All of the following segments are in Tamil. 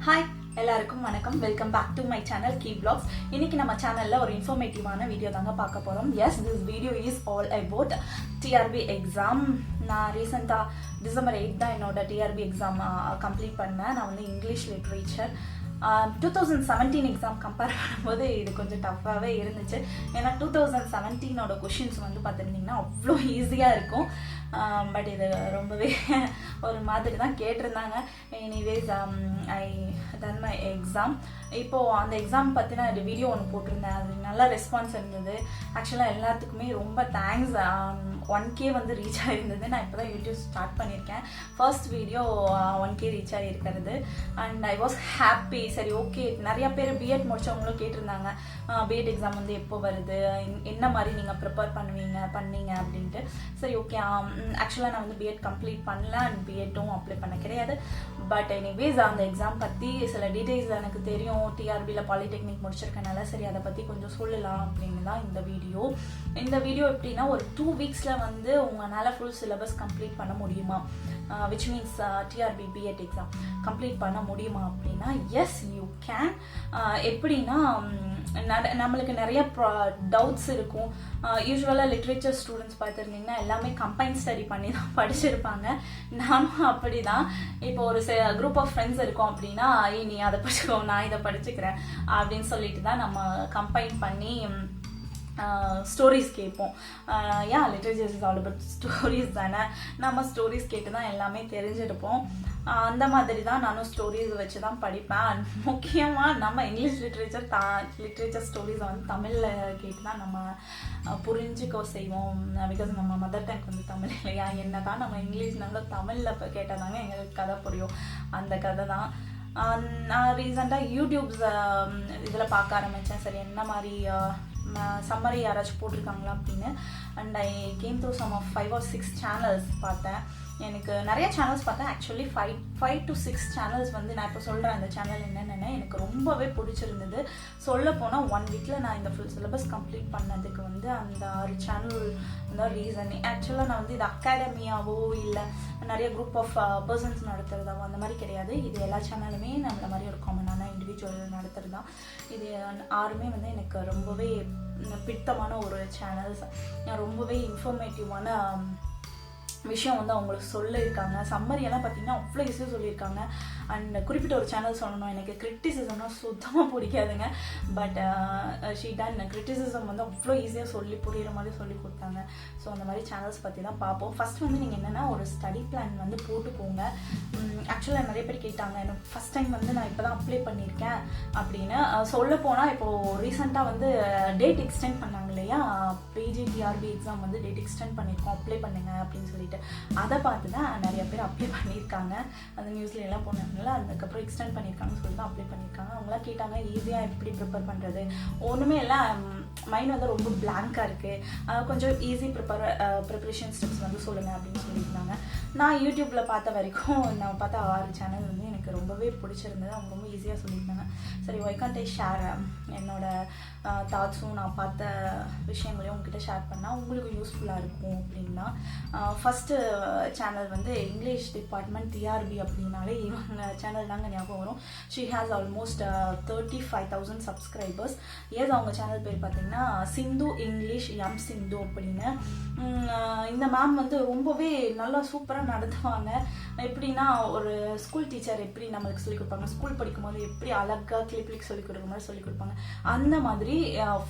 Hi, எல்லாருக்கும் வணக்கம். Welcome back to my channel கீ vlogs. இன்னைக்கு நம்ம சேனல்ல ஒரு இன்ஃபர்மேட்டிவான வீடியோ தாங்க பார்க்க போறோம். Yes, this video is all about TRB exam. நான் ரீசெண்டா டிசம்பர் 8 தான் என்னோட டிஆர்பி எக்ஸாம் கம்ப்ளீட் பண்ணேன். நான் வந்து இங்கிலீஷ் லிட்ரேச்சர் 2017 எக்ஸாம் கம்பேர் பண்ணும்போது இது கொஞ்சம் டஃப்பாகவே இருந்துச்சு. ஏன்னா 2017ஓட கொஷின்ஸ் வந்து பார்த்துருந்தீங்கன்னா அவ்வளோ ஈஸியாக இருக்கும். பட் இது ரொம்பவே ஒரு மாதிரி தான் கேட்டிருந்தாங்க. Anyways I done my exam. இப்போது அந்த எக்ஸாம் பற்றின வீடியோ ஒன்று போட்டிருந்தேன். அது நல்ல ரெஸ்பான்ஸ் இருந்தது. ஆக்சுவலாக எல்லாத்துக்குமே ரொம்ப தேங்க்ஸ். 1K வந்து ரீச் ஆகிருந்தது. நான் இப்போ தான் யூடியூப் ஸ்டார்ட் பண்ணியிருக்கேன். ஃபர்ஸ்ட் வீடியோ 1K ரீச் ஆகிருக்கிறது. And I was happy. சரி, ஓகே. நிறையா பேர் பிஎட் முடிச்சவங்களும் கேட்டிருந்தாங்க, பிஎட் எக்ஸாம் வந்து எப்போ வருது, என்ன மாதிரி நீங்கள் ப்ரிப்பேர் பண்ணீங்க அப்படின்ட்டு. சரி, ஓகே. ஆக்சுவலாக நான் வந்து பிஎட் கம்ப்ளீட் பண்ணல அண்ட் பிஎட்டும் அப்ளை பண்ண கிடையாது. பட் எனிவேஸ் அந்த எக்ஸாம் பற்றி சில டீட்டெயில்ஸ் எனக்கு தெரியும். டிஆர்பியில் பாலிடெக்னிக் முடிச்சிருக்கனால சரி அதை பற்றி கொஞ்சம் சொல்லலாம் அப்படின்னு தான் இந்த வீடியோ. இந்த வீடியோ எப்படின்னா, ஒரு 2 வீக்ஸில் வந்து உங்களால் ஃபுல் சிலபஸ் கம்ப்ளீட் பண்ண முடியுமா, which means TRB B Ed exam complete பண்ண முடியுமா அப்படின்னா, எஸ் யூ கேன். எப்படின்னா, நம்மளுக்கு நிறைய டவுட்ஸ் இருக்கும். யூஸ்வலாக லிட்ரேச்சர் ஸ்டூடெண்ட்ஸ் பார்த்துருந்தீங்கன்னா எல்லாமே கம்பைன் ஸ்டடி பண்ணி தான் படிச்சிருப்பாங்க. நானும் அப்படி தான். இப்போ ஒரு குரூப் ஆஃப் ஃப்ரெண்ட்ஸ் இருக்கோம் அப்படின்னா, நீ அதை படிச்சுக்கோ, நான் இதை படிச்சுக்கிறேன் அப்படின்னு சொல்லிட்டு தான் நம்ம கம்பைன் பண்ணி ஸ்டோரிஸ் கேட்போம். ஏன் literature is all about stories தானே. நம்ம ஸ்டோரிஸ் கேட்டு தான் எல்லாமே தெரிஞ்சிருப்போம். அந்த மாதிரி தான் நானும் ஸ்டோரிஸ் வச்சு தான் படிப்பேன். முக்கியமாக நம்ம இங்கிலீஷ் லிட்ரேச்சர் ஸ்டோரிஸை வந்து தமிழில் கேட்டு தான் நம்ம புரிஞ்சுக்க செய்வோம். பிகாஸ் நம்ம மதர் டங் வந்து தமிழ் இல்லையா. என்ன தான் நம்ம இங்கிலீஷ்னால தமிழில் இப்போ கேட்டால் தாங்க எங்களுக்கு கதை புரியும். அந்த கதை தான். நான் ரீசெண்டாக யூடியூப்ஸ் இதில் பார்க்க ஆரம்பித்தேன். சரி, என்ன மாதிரி சம்மரி யாராச்சும் போட்டிருக்காங்களா அப்படின்னு. And I came through some of 5 or 6 channels பார்த்தேன். எனக்கு நிறைய சேனல்ஸ் பார்த்தேன். ஆக்சுவலி 5 to 6 சேனல்ஸ் வந்து நான் இப்போ சொல்கிறேன் அந்த சேனல் என்னென்னு. எனக்கு ரொம்பவே பிடிச்சிருந்தது. சொல்ல போனால் 1 வீக்கில் நான் இந்த ஃபுல் சிலபஸ் கம்ப்ளீட் பண்ணதுக்கு வந்து அந்த 6 சேனல் தான் ரீசன். ஆக்சுவலாக நான் வந்து இது அகாடமியாவோ இல்லை நிறைய குரூப் ஆஃப் பர்சன்ஸ் நடத்துறதாவோ அந்த மாதிரி கிடையாது. இது எல்லா சேனலுமே நம்மள மாதிரி ஒரு காமனான இண்டிவிஜுவல் நடத்துறது தான். இது 6மே வந்து எனக்கு ரொம்பவே பிடித்தமான ஒரு சேனல்ஸ். ரொம்பவே இன்ஃபர்மேட்டிவான விஷயம் வந்து அவங்களுக்கு சொல்லியிருக்காங்க. சம்மரியெல்லாம் பார்த்தீங்கன்னா அவ்வளோ ஈஸியாக சொல்லியிருக்காங்க. அண்ட் குறிப்பிட்ட ஒரு சேனல் சொல்லணும், எனக்கு கிரிட்டிசிசம்னா சுத்தமாக பிடிக்காதுங்க. பட் ஷீ டன் கிரிட்டிசிசம் வந்து அவ்வளோ ஈஸியாக சொல்லி புரிகிற மாதிரி சொல்லி கொடுத்தாங்க. ஸோ அந்த மாதிரி சேனல்ஸ் பற்றி தான் பார்ப்போம். ஃபஸ்ட் வந்து நீங்கள் என்னென்னா ஒரு ஸ்டடி பிளான் வந்து போட்டுக்கோங்க. ஆக்சுவலாக நிறைய பேர் கேட்டாங்க, எனக்கு ஃபஸ்ட் டைம் வந்து நான் இப்போ தான் அப்ளை பண்ணியிருக்கேன் அப்படின்னு. சொல்ல போனால் இப்போது ரீசெண்டாக வந்து டேட் எக்ஸ்டெண்ட் பண்ணாங்க இல்லையா, பிஜிடிஆர்பி எக்ஸாம் வந்து டேட் எக்ஸ்டெண்ட் பண்ணியிருக்கோம், அப்ளை பண்ணுங்க அப்படின்னு சொல்லிட்டு. அதை பார்த்து தான் நிறைய பேர் அப்ளை பண்ணியிருக்காங்க. அந்த நியூஸ்ல எல்லாம் போனாங்கல்ல, அதுக்கப்புறம் எக்ஸ்டெண்ட் பண்ணியிருக்காங்கன்னு சொல்லிட்டு தான் அப்ளை பண்ணியிருக்காங்க. அவங்களாம் கேட்டாங்க, ஈஸியாக எப்படி ப்ரிப்பேர் பண்ணுறது, ஒன்றுமே எல்லாம் மைண்ட் வந்து ரொம்ப பிளாங்காக இருக்குது, கொஞ்சம் ஈஸி ப்ரிப்பரேஷன் ஸ்டெப்ஸ் வந்து சொல்லுங்கள் அப்படின்னு சொல்லியிருந்தாங்க. நான் யூடியூப்பில் பார்த்த வரைக்கும் நான் பார்த்த 6 சேனல் வந்து எனக்கு ரொம்பவே பிடிச்சிருந்தது. அவங்க ரொம்ப ஈஸியாக சொல்லியிருந்தாங்க. சரி, ஒய் கான்ட் ஐ ஷேர் என்னோட தாட்ஸும் நான் பார்த்த விஷயங்களையும் உங்ககிட்ட ஷேர் பண்ணால் உங்களுக்கு யூஸ்ஃபுல்லாக இருக்கும் அப்படின்னா. ஃபஸ்ட்டு சேனல் வந்து இங்கிலீஷ் டிபார்ட்மெண்ட் டிஆர்பி அப்படின்னாலே இவங்க சேனல் தாங்க ஞாபகம் வரும். She has almost 35,000 subscribers. As அவங்க சேனல் பேர் பார்த்தீங்கன்னா சிந்து இங்கிலீஷ் சிந்து அப்படின்னு. இந்த மேம் வந்து ரொம்பவே நல்லா சூப்பராக நடத்துவாங்க. எப்படின்னா, ஒரு ஸ்கூல் டீச்சர் எப்படி நம்மளுக்கு சொல்லிக் கொடுப்பாங்க, ஸ்கூல் படிக்கும்போது எப்படி அழகாக கிளிக் சொல்லிக் கொடுக்குற மாதிரி சொல்லிக் கொடுப்பாங்க. அந்த மாதிரி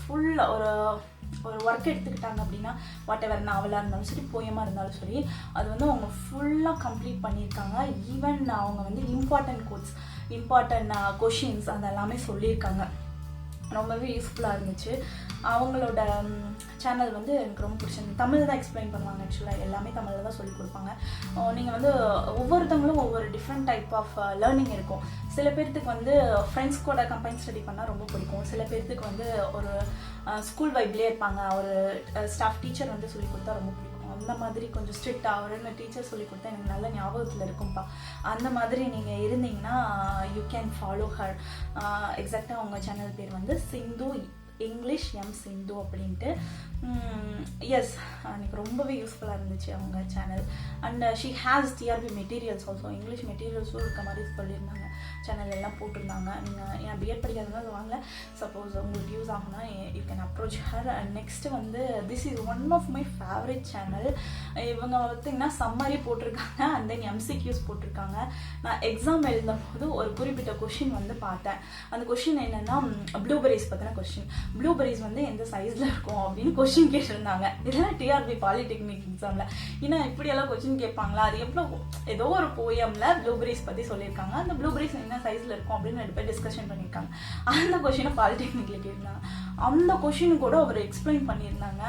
ஃபுல் ஒரு ஒர்க் எடுத்துக்கிட்டாங்க அப்படின்னா, வாட் எவர் நாவலாக இருந்தாலும் சரி, போயமாக இருந்தாலும் சரி, அது வந்து அவங்க ஃபுல்லாக கம்ப்ளீட் பண்ணியிருக்காங்க. ஈவன் அவங்க வந்து இம்பார்ட்டன்ட் கோட்ஸ், இம்பார்ட்டன்ட் கொஷின்ஸ் அதெல்லாமே சொல்லியிருக்காங்க. ரொம்பவே யூஸ்ஃபுல்லாக இருந்துச்சு. அவங்களோட சேனல் வந்து எனக்கு ரொம்ப பிடிச்சிருந்தது. தமிழ் தான் எக்ஸ்பிளைன் பண்ணுவாங்க. ஆக்சுவலாக எல்லாமே தமிழில் தான் சொல்லிக் கொடுப்பாங்க. நீங்கள் வந்து ஒவ்வொருத்தவங்களும் ஒவ்வொரு டிஃப்ரெண்ட் டைப் ஆஃப் லேர்னிங் இருக்கும். சில பேர்த்துக்கு வந்து ஃப்ரெண்ட்ஸ் கூட கம்பைன் ஸ்டடி பண்ணால் ரொம்ப பிடிக்கும். சில பேர்த்துக்கு வந்து ஒரு ஸ்கூல் வைப்லேயே இருப்பாங்க. ஒரு ஸ்டாஃப் டீச்சர் வந்து சொல்லிக் கொடுத்தா ரொம்ப பிடிக்கும். அந்த மாதிரி கொஞ்சம் ஸ்ட்ரிக்டாக ஒரு டீச்சர் சொல்லி கொடுத்தா எனக்கு நல்ல ஞாபகத்தில் இருக்கும்ப்பா. அந்த மாதிரி நீங்கள் இருந்தீங்கன்னா யூ கேன் ஃபாலோ ஹர். எக்ஸாக்டாக அவங்க சேனல் பேர் வந்து சிந்து இங்கிலீஷ் சிந்து அப்படின்ட்டு. எஸ், எனக்கு ரொம்பவே யூஸ்ஃபுல்லாக இருந்துச்சு அவங்க channel. And she has TRB materials also, English மெட்டீரியல்ஸும் இருக்க மாதிரி சொல்லியிருந்தாங்க. சேனல் எல்லாம் போட்டிருந்தாங்க. நீங்கள் என் பிஎட் படிக்கிறதுனால வாங்கல, சப்போஸ் உங்களுக்கு யூஸ் ஆகுனா you can approach her. Next வந்து this is one of my favourite channel. இவங்க பார்த்திங்கன்னா சம்மரி போட்டிருக்காங்க அண்ட் தென் எம்சிக்யூஸ் போட்டிருக்காங்க. நான் எக்ஸாம் எழுதும் போது ஒரு குறிப்பிட்ட கொஷின் வந்து பார்த்தேன். அந்த கொஷின் என்னென்னா ப்ளூபெரிஸ் பற்றின கொஷின். ப்ளூபெரிஸ் வந்து எந்த சைஸில் இருக்கும் அப்படின்னு கொஷின் கேட்டிருந்தாங்க. இதெல்லாம் டிஆர்பி பாலிடெக்னிக் எக்ஸாமில். ஏன்னா இப்படியெல்லாம் கொஷின் கேட்பாங்களா, அது எவ்வளோ ஏதோ ஒரு போயமில் ப்ளூபெரிஸ் பற்றி சொல்லியிருக்காங்க. அந்த ப்ளூபெரிஸ் என்ன சைஸில் இருக்கும் அப்படின்னு 2 பேர் டிஸ்கஷன் பண்ணியிருக்காங்க. அந்த கொஷினை பாலிடெக்னிக்கில் கேட்டிருந்தாங்க. அந்த கொஷின் கூட அவர் எக்ஸ்பிளைன் பண்ணியிருந்தாங்க.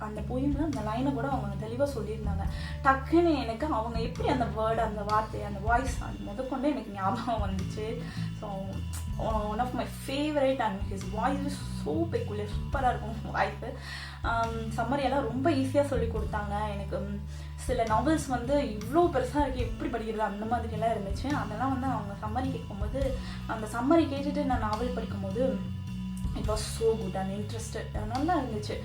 அந்த போயமில் அந்த லைனை கூட அவங்க தெளிவாக சொல்லியிருந்தாங்க. டக்குன்னு எனக்கு அவங்க எப்படி அந்த வேர்டு, அந்த வார்த்தை, அந்த வாய்ஸ் அது முதற்கொண்டு எனக்கு ஞாபகம் வந்துச்சு. So one of my favourite and his voice is so peculiar, சூப்பராக இருக்கும் வாய்ஸு. சம்மரியெல்லாம் ரொம்ப ஈஸியாக சொல்லி கொடுத்தாங்க எனக்கு. சில நாவல்ஸ் வந்து இவ்வளோ பெருசாக இருக்குது, எப்படி படிக்கிறது அந்த மாதிரியெல்லாம் இருந்துச்சு. அதெல்லாம் வந்து அவங்க சம்மரி கேட்கும்போது, அந்த சம்மரி கேட்டுட்டு நான் நாவல் படிக்கும்போது it was so good and interested, நல்லா இருந்துச்சு.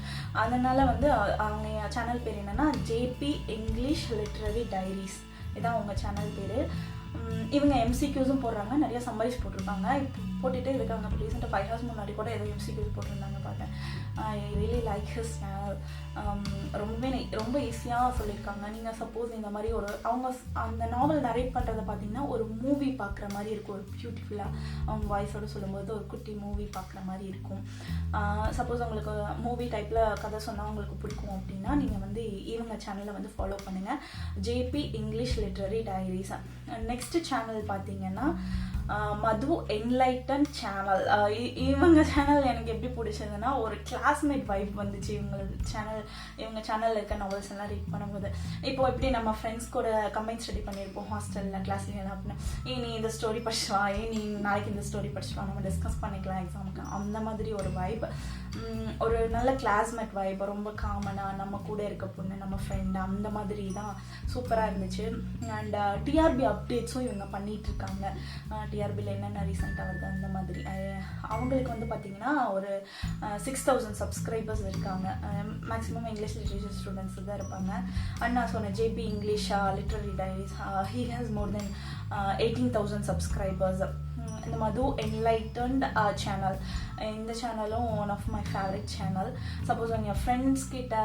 அதனால் வந்து அவங்க சேனல் பேர் என்னென்னா ஜேபி இங்கிலீஷ் லிட்ரரி டைரிஸ், இதான் அவங்க சேனல் பேர். இவங்க எம்சிக்யூஸும் போடுறாங்க, நிறைய சம்மரிஸ் போட்டிருக்காங்க, போட்டுகிட்டே இருக்காங்க. இப்போ ரீசெண்டாக 5 hours முன்னாடி கூட ஏதோ எம்சிக்யூஸ் போட்டிருந்தாங்க பார்த்தேன். I really like his channel. ரொம்ப ஈஸியாக சொல்லியிருக்காங்க. நீங்கள் சப்போஸ் இந்த மாதிரி அவங்க அந்த நாவல் நரேட் பண்ணுறதை பார்த்தீங்கன்னா ஒரு மூவி பார்க்குற மாதிரி இருக்கும், ஒரு பியூட்டிஃபுல்லாக அவங்க வாய்ஸோடு சொல்லும்போது ஒரு குட்டி மூவி பார்க்குற மாதிரி இருக்கும். சப்போஸ் உங்களுக்கு மூவி டைப்பில் கதை சொன்னால் உங்களுக்கு பிடிக்கும் அப்படின்னா நீங்கள் வந்து இவங்க சேனலை வந்து ஃபாலோ பண்ணுங்கள், JP English literary diaries. Next channel பார்த்தீங்கன்னா மது என்லைட்டன் சேனல். இவங்க சேனல் எனக்கு எப்படி பிடிச்சதுன்னா ஒரு கிளாஸ்மேட் வைப் வந்துச்சு. இவங்க சேனலில் இருக்க நாவல்ஸ் எல்லாம் ரீட் பண்ணும்போது, இப்போ எப்படி நம்ம ஃப்ரெண்ட்ஸ் கூட கம்பைன் ஸ்டடி பண்ணியிருப்போம் ஹாஸ்டலில் கிளாஸ்ல அப்படின்னு, நீ இந்த ஸ்டோரி படிச்சுவா, நீ நாளைக்கு இந்த ஸ்டோரி படிச்சுவா, நம்ம டிஸ்கஸ் பண்ணிக்கலாம் எக்ஸாமுக்கு, அந்த மாதிரி ஒரு வைப், ஒரு நல்ல கிளாஸ்மேட் வைப், ரொம்ப காமனாக நம்ம கூட இருக்க பொண்ணு, நம்ம ஃப்ரெண்டு, அந்த மாதிரி தான் சூப்பராக இருந்துச்சு. அண்ட் டிஆர்பி அப்டேட்ஸும் இவங்க பண்ணிகிட்ருக்காங்க. டிஆர்பியில் என்னென்ன ரீசெண்டாக வருது அந்த மாதிரி. அவங்களுக்கு வந்து பார்த்திங்கன்னா ஒரு 6000 சப்ஸ்கிரைபர்ஸ் இருக்காங்க. மேக்ஸிமம் இங்கிலீஷ் லிட்ரேச்சர் ஸ்டூடெண்ட்ஸ் தான் இருப்பாங்க. அண்ட் நான் சொன்ன JP English literary diaries, he has more than 18,000 subscribers. இந்த மது என்லைட்டன்ட் சேனல், இந்த சேனலும் one of my favourite channel. Suppose உங்கள் ஃப்ரெண்ட்ஸ் கிட்ட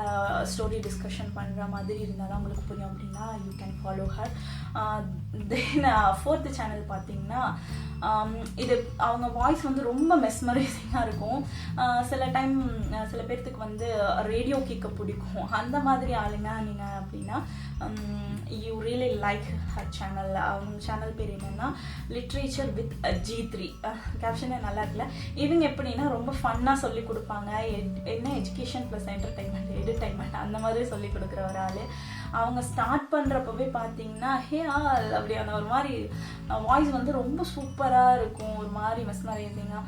ஸ்டோரி டிஸ்கஷன் பண்ணுற மாதிரி இருந்தால் தான் உங்களுக்கு புரியும் அப்படின்னா you can follow her. Then 4th channel பார்த்தீங்கன்னா இது அவங்க வாய்ஸ் வந்து ரொம்ப மெஸ்மரைசிங்காக இருக்கும். சில டைம் சில பேர்த்துக்கு வந்து ரேடியோ கேட்க பிடிக்கும், அந்த மாதிரி ஆளுங்க நீங்கள் அப்படின்னா you really like her channel. அவங்க சேனல் பேர் என்னென்னா லிட்ரேச்சர் வித் G3. கேப்ஷனே நல்லா இருக்குல்ல. இவங்க எப்படின்னா ரொம்ப ஃபன்னாக சொல்லி கொடுப்பாங்க. என்ன எஜுகேஷன் ப்ளஸ் என்டர்டைன்மெண்ட் அந்த மாதிரி சொல்லி கொடுக்குற ஒரு ஆள். அவங்க ஸ்டார்ட் பண்ணுறப்பவே பார்த்தீங்கன்னா அப்படியான ஒரு மாதிரி வாய்ஸ் வந்து ரொம்ப சூப்பராக இருக்கும், ஒரு மாதிரி மெஸ்மரைசிங்காக.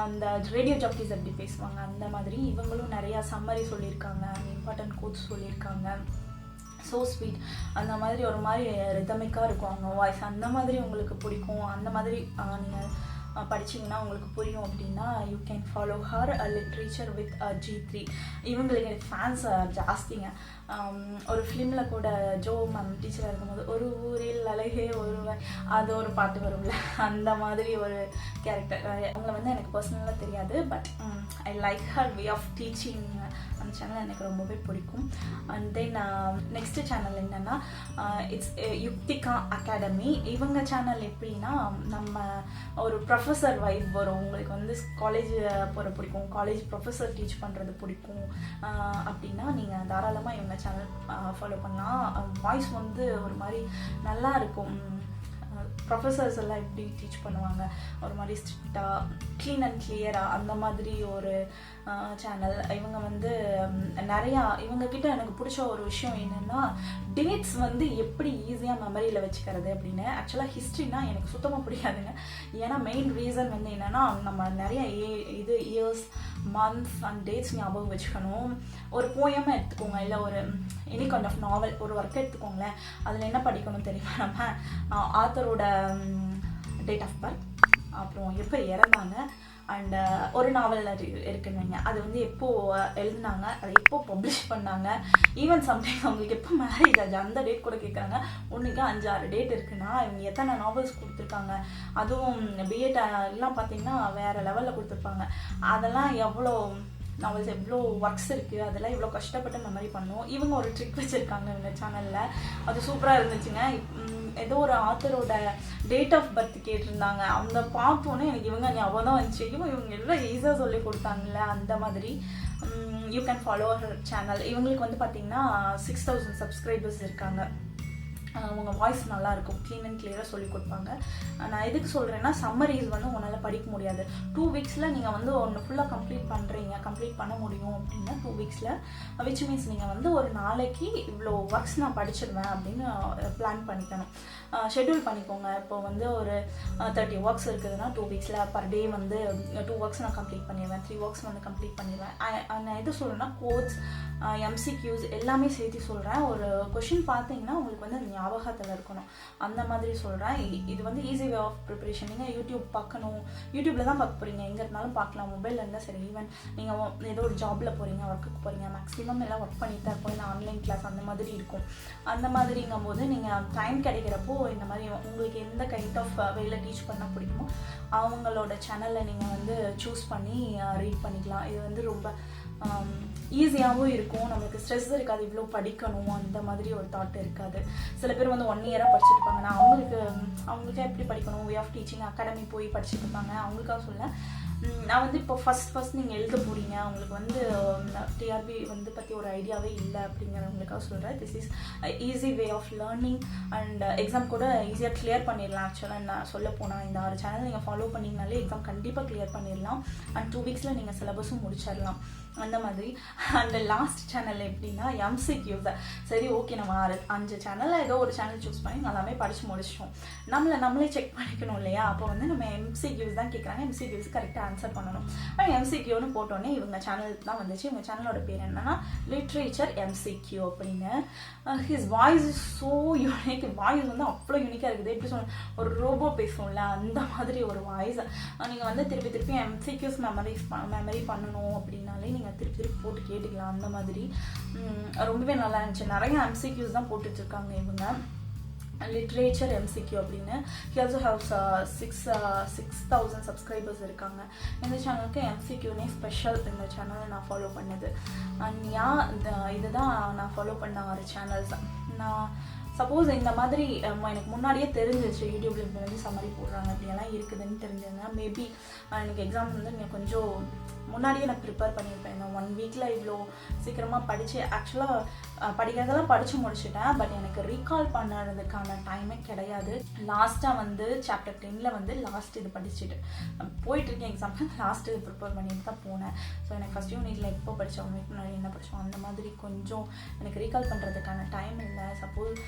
அந்த ரேடியோ ஜாக்கீஸ் எப்படி பேசுவாங்க அந்த மாதிரி இவங்களும் நிறையா சம்மரி சொல்லியிருக்காங்க, இம்பார்ட்டன்ட் கோட்ஸ் சொல்லியிருக்காங்க. ஸோ ஸ்வீட், அந்த மாதிரி ஒரு மாதிரி ரிதமிக்காக இருக்கும் அவங்க வாய்ஸ். அந்த மாதிரி உங்களுக்கு பிடிக்கும், அந்த மாதிரி நீங்கள் படிச்சிங்கன்னா உங்களுக்கு புரியும் அப்படின்னா you can follow her literature with G3. இவங்களுக்கு ஃபேன்ஸ் ஜாஸ்திங்க. ஒரு ஃபிலிமில் கூட ஜோ மேம் டீச்சராக இருக்கும்போது ஒரு ஊரில் அழகே ஒருவர், அது ஒரு பாட்டு வரும்ல, அந்த மாதிரி ஒரு கேரக்டர். அவங்கள வந்து எனக்கு பர்சனலாக தெரியாது, but I like her way of teaching. அந்த சேனல் எனக்கு ரொம்பவே பிடிக்கும். அண்ட் தென் நெக்ஸ்ட் சேனல் என்னென்னா இட்ஸ் யுக்திகா அகாடமி. இவங்க சேனல் எப்படின்னா நம்ம ஒரு ப்ரொஃபஸர் வைப் வரும். உங்களுக்கு வந்து காலேஜ் போகிற பிடிக்கும், காலேஜ் ப்ரொஃபஸர் டீச் பண்ணுறது பிடிக்கும் அப்படின்னா நீங்கள் தாராளமாக இவங்க சேனல் ஃபாலோ பண்ணலாம். வாய்ஸ் வந்து ஒரு மாதிரி நல்லா இருக்கும். ப்ரொஃபஸர்ஸ் எல்லாம் எப்படி டீச் பண்ணுவாங்க, ஒரு மாதிரி ஸ்ட்ரிக்டாக க்ளீன் அண்ட் கிளியராக, அந்த மாதிரி ஒரு சேனல். இவங்க வந்து நிறையா இவங்கக்கிட்ட எனக்கு பிடிச்ச ஒரு விஷயம் என்னென்னா டேட்ஸ் வந்து எப்படி ஈஸியாக மெமரியில் வச்சுக்கிறது அப்படின்னு. ஆக்சுவலாக ஹிஸ்ட்ரினா எனக்கு சுத்தமாக பிடிக்காதுங்க. ஏன்னா மெயின் ரீசன் வந்து என்னென்னா நம்ம நிறைய இயர்ஸ், மந்த்ஸ் அண்ட் டேட்ஸ் ஞாபகம் வச்சுக்கணும். ஒரு போயமாக எடுத்துக்கோங்க, இல்லை ஒரு எனி கைண்ட் ஆஃப் நாவல், ஒரு ஒர்க் எடுத்துக்கோங்களேன். அதில் என்ன படிக்கணும் தெரியுமா, நம்ம ஆத்தரோட டேட் ஆஃப் பர்த், அப்புறம் எப்போ இறந்தாங்க, அண்ட் ஒரு நாவல் இருக்குன்னு அது வந்து எப்போ எழுதினாங்க, அதை எப்போ பப்ளிஷ் பண்ணாங்க, ஈவன் சம்டைம் அவங்களுக்கு எப்போ மேரேஜ் ஆச்சு அந்த டேட் கூட கேட்குறாங்க. ஒன்றுக்கு 5-6 டேட் இருக்குன்னா இவங்க எத்தனை நாவல்ஸ் கொடுத்துருக்காங்க, அதுவும் பிஎட் எல்லாம் பார்த்தீங்கன்னா வேறு லெவலில் கொடுத்துருப்பாங்க. அதெல்லாம் எவ்வளோ நாவல்ஸ் எவ்வளோ ஒர்க்ஸ் இருக்குது, அதெல்லாம் இவ்வளோ கஷ்டப்பட்டு இந்த மாதிரி பண்ணுவோம். இவங்க ஒரு ட்ரிக் வச்சுருக்காங்க இவங்க சேனலில், அது சூப்பராக இருந்துச்சுங்க. ஏதோ ஒரு ஆத்தரோட டேட் ஆஃப் பர்த் கேட்டிருந்தாங்க, அவங்க பார்த்தோன்னே எனக்கு இவங்க ஞாபகம் தான் வந்துச்சு. இவங்க எல்லாம் ஈஸியாக சொல்லி கொடுத்தாங்கல்ல அந்த மாதிரி. You can follow her channel. இவங்களுக்கு வந்து பார்த்தீங்கன்னா 6000 சப்ஸ்கிரைபர்ஸ் இருக்காங்க. அவங்க வாய்ஸ் நல்லாயிருக்கும், க்ளீன் அண்ட் கிளியராக சொல்லி கொடுப்பாங்க. நான் எதுக்கு சொல்கிறேன்னா சம்மரிஸ் வந்து உன்னால் படிக்க முடியாது. 2 வீக்ஸில் நீங்கள் வந்து ஒன்று ஃபுல்லாக கம்ப்ளீட் பண்ண முடியும் அப்படின்னா 2 வீக்ஸில், விச் மீன்ஸ் நீங்கள் வந்து ஒரு நாளைக்கு இவ்வளோ ஒர்க்ஸ் நான் படிச்சிடுவேன் அப்படின்னு பிளான் பண்ணிக்கணும், ஷெட்யூல் பண்ணிக்கோங்க. இப்போ வந்து ஒரு 30 ஒர்க்ஸ் இருக்குதுன்னா 2 வீக்ஸில் பர் டே வந்து 2 ஒர்க்ஸ் நான் கம்ப்ளீட் பண்ணிடுவேன், 3 ஒர்க்ஸ் வந்து கம்ப்ளீட் பண்ணிடுவேன். நான் எது சொல்கிறேன்னா கோட்ஸ், MCQs எல்லாமே சேர்த்து சொல்கிறேன். ஒரு கொஷின் பார்த்தீங்கன்னா உங்களுக்கு வந்து ஞாபகத்தில் இருக்கணும், அந்த மாதிரி சொல்கிறேன். இது வந்து ஈஸி வே ஆஃப் ப்ரிப்பரேஷன். நீங்கள் யூடியூப் பார்க்கணும், யூடியூப்பில் தான் பார்க்க போகிறீங்க, எங்கே இருந்தாலும் பார்க்கலாம், மொபைலில் இருந்தால் சரி. ஈவன் நீங்கள் ஏதோ ஒரு ஜாபில் போகிறீங்க, ஒர்க்குக்கு போகிறீங்க, மேக்ஸிமம் எல்லாம் ஒர்க் பண்ணிட்டு தான் இருப்போம், இல்லை ஆன்லைன் கிளாஸ் அந்த மாதிரி இருக்கும். அந்த மாதிரிங்கும் போது நீங்கள் டைம் கிடைக்கிறப்போ இந்த மாதிரி உங்களுக்கு எந்த கைண்ட் ஆஃப் வேலை டீச் பண்ண பிடிக்குமோ அவங்களோட சேனலில் நீங்கள் வந்து சூஸ் பண்ணி ரீட் பண்ணிக்கலாம். இது வந்து ரொம்ப ஈஸியாகவும் இருக்கும், நம்மளுக்கு ஸ்ட்ரெஸ் இருக்காது, இவ்வளோ படிக்கணும் அந்த மாதிரி ஒரு தாட் இருக்காது. சில பேர் வந்து 1 இயராக படிச்சுருப்பாங்க. நான் அவங்களுக்கு எப்படி படிக்கணும், வே ஆஃப் டீச்சிங் அகாடமி போய் படிச்சுட்டு இருப்பாங்க, அவங்களுக்காக சொல்ல. நான் வந்து இப்போ ஃபஸ்ட் நீங்கள் எழுத போகிறீங்க, அவங்களுக்கு வந்து டிஆர்பி வந்து பற்றி ஒரு ஐடியாவே இல்லை அப்படிங்கிறவங்களுக்காக சொல்கிறேன். This is easy way of learning and exam கூட ஈஸியாக கிளியர் பண்ணிடலாம். ஆக்சுவலாக நான் சொல்ல போனால் இந்த 6 சேனல் நீங்கள் ஃபாலோ பண்ணிங்கனாலே எக்ஸாம் கண்டிப்பாக கிளியர் பண்ணிடலாம். அண்ட் 2 வீக்ஸில் நீங்கள் சிலபஸும் முடிச்சிடலாம் அந்த மாதிரி. அண்ட் லாஸ்ட் சேனல் எப்படின்னா MCQs. சரி ஓகே, நம்ம 5 சேனலில் ஏதோ ஒரு சேனல் சூஸ் பண்ணி நல்லாமே படித்து முடிச்சிட்டோம், நம்மளே செக் பண்ணிக்கணும் இல்லையா? அப்போ வந்து நம்ம MCQs தான் கேட்குறாங்க, MCQs கரெக்டாக ஆன்சர் பண்ணணும். MCQன்னு போட்டோன்னே இவங்க சேனல் தான் வந்துச்சு. இவங்க சேனலோட பேர் என்னன்னா லிட்ரேச்சர் MCQ அப்படின்னு. His voice is so unique. Voice வந்து அவ்வளோ யூனிக்காக இருக்குது. எப்படி சொல்ல, ஒரு ரோபோ பேசுவோம்ல அந்த மாதிரி ஒரு வாய்ஸ். நீங்கள் வந்து திருப்பி MCQs மெமரி பண்ணணும் அப்படின்னாலே நீங்கள் திருப்பி போட்டு கேட்டுக்கலாம். அந்த மாதிரி ரொம்பவே நல்லா இருந்துச்சு. நிறைய MCQs தான் போட்டுட்டு இருக்காங்க இவங்க. லிட்ரேச்சர் MCQ அப்படின்னு. ஹி ஆல்சோ ஹேவ்ஸ் 6000 சப்ஸ்கிரைபர்ஸ் இருக்காங்க. இந்த சேனலுக்கு MCQனே ஸ்பெஷல். இந்த சேனலை நான் ஃபாலோ பண்ணது. அண்ட் இதுதான் நான் ஃபாலோ பண்ண 6 சேனல்ஸ். நான் சப்போஸ் இந்த மாதிரி எனக்கு முன்னாடியே தெரிஞ்சிச்சு யூடியூப்ல இப்படி வந்து சம்மரி போடுறாங்க அப்படியெல்லாம் இருக்குதுன்னு தெரிஞ்சதுன்னா மேபி எனக்கு எக்ஸாம் வந்து நீங்கள் கொஞ்சம் முன்னாடியே நான் ப்ரிப்பேர் பண்ணியிருப்பேன். இந்த 1 வீக்கில் இவ்வளோ சீக்கிரமாக படித்து ஆக்சுவலாக படிக்கிறதெல்லாம் படித்து முடிச்சுட்டேன். பட் எனக்கு ரீகால் பண்ணுறதுக்கான டைமே கிடையாது. லாஸ்ட்டாக வந்து சாப்டர் 10ல் வந்து லாஸ்ட் இது படிச்சுட்டு போயிட்டுருக்கேன் எக்ஸாம்பிள். லாஸ்ட்டு இது ப்ரிப்பேர் பண்ணிட்டு தான் போனேன். ஸோ எனக்கு ஃபஸ்ட் யூனிட்டில் எப்போ படித்தோம், 1 வீக் முன்னாடி என்ன படித்தோம், அந்த மாதிரி கொஞ்சம் எனக்கு ரீகால் பண்ணுறதுக்கான டைம் இல்லை. சப்போஸ்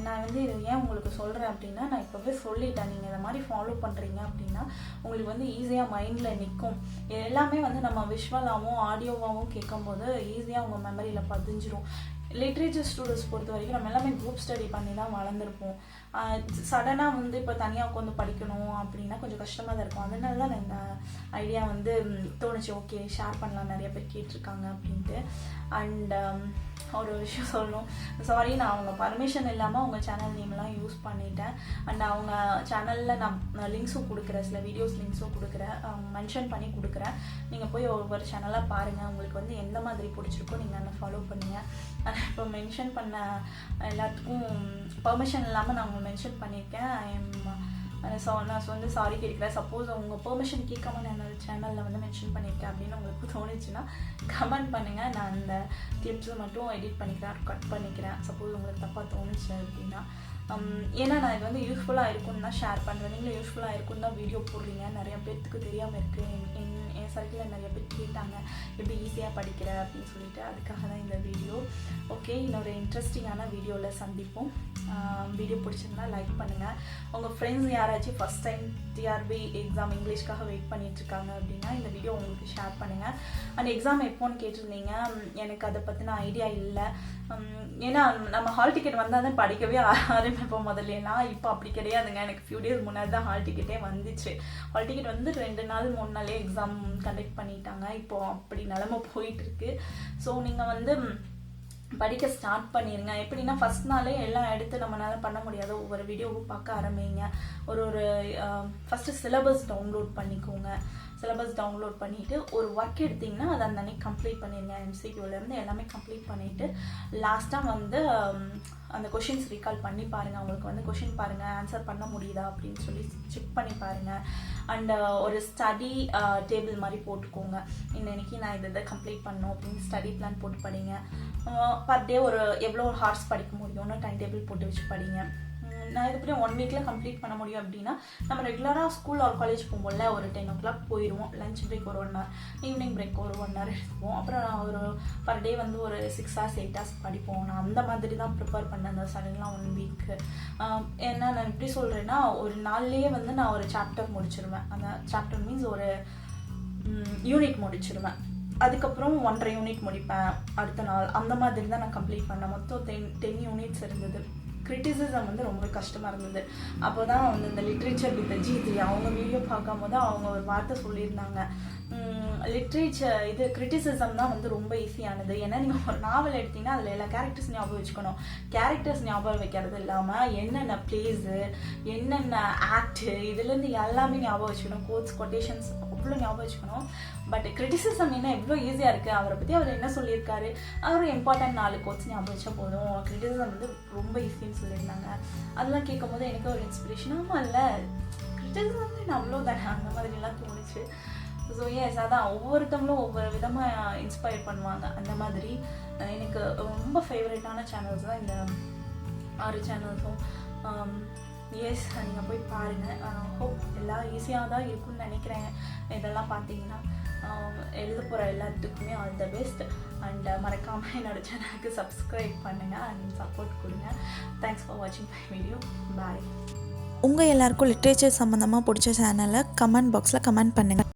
நான் வந்து இது ஏன் உங்களுக்கு சொல்கிறேன் அப்படின்னா, நான் இப்போவே சொல்லிட்டேன், நீங்கள் இதை மாதிரி ஃபாலோ பண்ணுறீங்க அப்படின்னா உங்களுக்கு வந்து ஈஸியாக மைண்டில் நிற்கும். எல்லாமே வந்து நம்ம விஷுவலாகவும் ஆடியோவாகவும் கேட்கும்போது ஈஸியாக உங்கள் மெமரியில் பதிஞ்சிரும். லிட்ரேச்சர் ஸ்டூடெண்ட்ஸ் பொறுத்த வரைக்கும் நம்ம எல்லாமே குரூப் ஸ்டடி பண்ணி தான் வளர்ந்துருப்போம். சடனாக வந்து இப்போ தனியாக உட்காந்து படிக்கணும் அப்படின்னா கொஞ்சம் கஷ்டமாக தான் இருக்கும். அதனால தான் இந்த ஐடியா வந்து தோணுச்சு, ஓகே ஷேர் பண்ணலாம், நிறைய பேர் கேட்டிருக்காங்க அப்படின்ட்டு. அண்ட் ஒரு விஷயம் சொல்லணும், சாரி நான் அவங்க பர்மிஷன் இல்லாமல் அவங்க சேனல் நேம்லாம் யூஸ் பண்ணிட்டேன். அண்ட் அவங்க சேனலில் நான் லிங்க்ஸும் கொடுக்குறேன், சில வீடியோஸ் லிங்க்ஸும் கொடுக்குறேன், மென்ஷன் பண்ணி கொடுக்குறேன். நீங்கள் போய் ஒவ்வொரு சேனலாக பாருங்கள், உங்களுக்கு வந்து எந்த மாதிரி பிடிச்சிருக்கோ நீங்கள் அதை ஃபாலோ பண்ணுங்கள். ஆனால் இப்போ மென்ஷன் பண்ண எல்லாத்துக்கும் பர்மிஷன் இல்லாமல் நான் உங்களுக்கு மென்ஷன் பண்ணியிருக்கேன். நான் வந்து சாரி கேட்குறேன். சப்போஸ் உங்கள் பெர்மிஷன் கேட்காம நான் என்னோட சேனலில் வந்து மென்ஷன் பண்ணியிருக்கேன் அப்படின்னு உங்களுக்கு தோணுச்சுன்னா கமெண்ட் பண்ணுங்கள். நான் அந்த கிளிப்ஸை மட்டும் எடிட் பண்ணிக்கிறேன், கட் பண்ணிக்கிறேன். சப்போஸ் உங்களுக்கு தப்பாக தோணுச்சு அப்படின்னா. ஏன்னா நான் இது வந்து யூஸ்ஃபுல்லாக இருக்குன்னு தான் ஷேர் பண்ணுறேன். நீங்களும் யூஸ்ஃபுல்லாக இருக்குன்னு தான் வீடியோ போடுறீங்க. நிறைய பேர்த்துக்கு தெரியாமல் இருக்குது. என் சர்க்கிளில் நிறைய பேர் கேட்டாங்க எப்படி ஈஸியாக படிக்கிற அப்படின்னு சொல்லிட்டு. அதுக்காக தான் இந்த வீடியோ. ஓகே, இன்னொரு இன்ட்ரெஸ்டிங்கான வீடியோவில் சந்திப்போம். வீடியோ பிடிச்சிருந்தா லைக் பண்ணுங்கள். உங்கள் ஃப்ரெண்ட்ஸ் யாராச்சும் ஃபஸ்ட் டைம் டிஆர்பி எக்ஸாம் இங்கிலீஷ்க்காக வெயிட் பண்ணிகிட்ருக்காங்க அப்படின்னா இந்த வீடியோ உங்களுக்கு ஷேர் பண்ணுங்கள். அந்த எக்ஸாம் எப்போன்னு கேட்டிருந்தீங்க, எனக்கு அதை பற்றின ஐடியா இல்லை. ஏன்னா நம்ம ஹால் டிக்கெட் வந்தால் தான் படிக்கவே ஆரம்பிப்போம் முதல்ல. இப்போ அப்படி கிடையாதுங்க. எனக்கு ஃபியூ டேஸ் முன்னாடி தான் ஹால் டிக்கெட்டே வந்துச்சு. ஹால் டிக்கெட் வந்து 2 நாள் 3 நாளே எக்ஸாம் கண்டக்ட் பண்ணிட்டாங்க. இப்போது அப்படி நிலமை போயிட்டுருக்கு. ஸோ நீங்கள் வந்து படிக்க ஸ்டார்ட் பண்ணிடுங்க. எப்படின்னா ஃபஸ்ட் நாளே எல்லாம் எடுத்து நம்மளால பண்ண முடியாது. ஒவ்வொரு வீடியோவும் பார்க்க ஆரம்பிங்க. ஒரு ஃபஸ்ட்டு சிலபஸ் டவுன்லோட் பண்ணிக்கோங்க. சிலபஸ் டவுன்லோட் பண்ணிவிட்டு ஒரு ஒர்க் எடுத்திங்கன்னா அதை அந்த அன்னைக்கு கம்ப்ளீட் பண்ணிடுங்க. எம்சிக்யூலேருந்து எல்லாமே கம்ப்ளீட் பண்ணிவிட்டு லாஸ்ட்டாக வந்து அந்த கொஷின்ஸ் ரீகால் பண்ணி பாருங்கள். அவங்களுக்கு வந்து கொஷின் பாருங்கள், ஆன்சர் பண்ண முடியுதா அப்படின்னு சொல்லி செக் பண்ணி பாருங்கள். அண்ட் ஒரு ஸ்டடி டேபிள் மாதிரி போட்டுக்கோங்க. இன்னைக்கு நான் இதை கம்ப்ளீட் பண்ணணும் அப்படின்னு ஸ்டடி பிளான் போட்டு படிங்க. பர் டே ஒரு எவ்வளோ ஹார்ஸ் படிக்க முடியும்னு டைம் டேபிள் போட்டு வச்சு படிங்க. நான் இதுப்படி 1 வீக்கில் கம்ப்ளீட் பண்ண முடியும் அப்படின்னா நம்ம ரெகுலராக ஸ்கூல் ஆர் காலேஜ் போகும்போது ஒரு 10 o'clock போயிடுவோம். லஞ்ச் பிரேக் ஒரு 1 hour, ஈவினிங் பிரேக் ஒரு 1 hour எடுத்துப்போம். அப்புறம் ஒரு பர் டே வந்து ஒரு 6 hours 8 hours படிப்போம். நான் அந்த மாதிரி தான் ப்ரிப்பேர் பண்ணேன் அந்த சடன்லாம் 1 week. ஏன்னா நான் எப்படி சொல்கிறேன்னா ஒரு நாள்லேயே வந்து நான் ஒரு சாப்டர் முடிச்சிருவேன். அந்த சாப்டர் மீன்ஸ் ஒரு யூனிட் முடிச்சிருவேன். அதுக்கப்புறம் 1.5 யூனிட் முடிப்பேன் அடுத்த நாள். அந்த மாதிரி தான் நான் கம்ப்ளீட் பண்ணேன். மொத்தம் 10 யூனிட்ஸ் இருந்தது. கிரிட்டிசிசம் வந்து ரொம்ப கஷ்டமாக இருந்தது. அப்போ தான் வந்து இந்த லிட்ரேச்சர் வித் ஜி3 அவங்க வீடியோ பார்க்கும் போது அவங்க ஒரு வார்த்தை சொல்லியிருந்தாங்க. லிட்ரேச்சர் இது கிரிட்டிசிசம் தான் வந்து ரொம்ப ஈஸியானது. ஏன்னா நீங்கள் ஒரு நாவல் எடுத்தீங்கன்னா அதில் எல்லா கேரக்டர்ஸ் ஞாபகம் வச்சுக்கணும். கேரக்டர்ஸ் ஞாபகம் வைக்கிறது இல்லாமல் என்னென்ன பிளேஸு, என்னென்ன ஆக்டு, இதுலேருந்து எல்லாமே ஞாபகம் வச்சுக்கணும். கோட்ஸ், கொட்டேஷன்ஸ் அவ்வளோ ஞாபகம் வச்சுக்கணும். பட் கிரிட்டிசிசம் என்ன எவ்வளோ ஈஸியாக இருக்குது. அவரை பற்றி அவர் என்ன சொல்லியிருக்காரு, அவர் இம்பார்ட்டன்ட் 4 கோட்ஸ் ஞாபகம் வச்சா போதும். கிரிட்டிசிசம் வந்து ரொம்ப ஈஸின்னு சொல்லியிருந்தாங்க. அதெல்லாம் கேட்கும் போது எனக்கு ஒரு இன்ஸ்பிரேஷன். ஆமாம் இல்லை, கிரிட்டிசிசம் வந்து அவ்வளோ தானே அந்த மாதிரிலாம் தோணுச்சு. ஸோ எஸ், அதான் ஒவ்வொருத்தவங்களும் ஒவ்வொரு விதமாக இன்ஸ்பயர் பண்ணுவாங்க. அந்த மாதிரி எனக்கு ரொம்ப ஃபேவரட்டான சேனல்ஸ் தான் இந்த 6 சேனல்ஸும். எஸ், நீங்கள் போய் பாருங்கள். ஹோப் எல்லாம் ஈஸியாக தான் இருக்குன்னு நினைக்கிறேன். இதெல்லாம் பார்த்தீங்கன்னா எழுத போகிற எல்லாத்துக்குமே ஆல் த பெஸ்ட். அண்ட் மறக்காமல் என்னோடய சேனலுக்கு சப்ஸ்கிரைப் பண்ணுங்கள் அண்ட் சப்போர்ட் கொடுங்க. தேங்க்ஸ் ஃபார் வாட்சிங் மை வீடியோ. பாய். உங்கள் எல்லாருக்கும் லிட்ரேச்சர் சம்மந்தமாக பிடிச்ச சேனலை கமெண்ட் பாக்ஸில் கமெண்ட் பண்ணுங்கள்.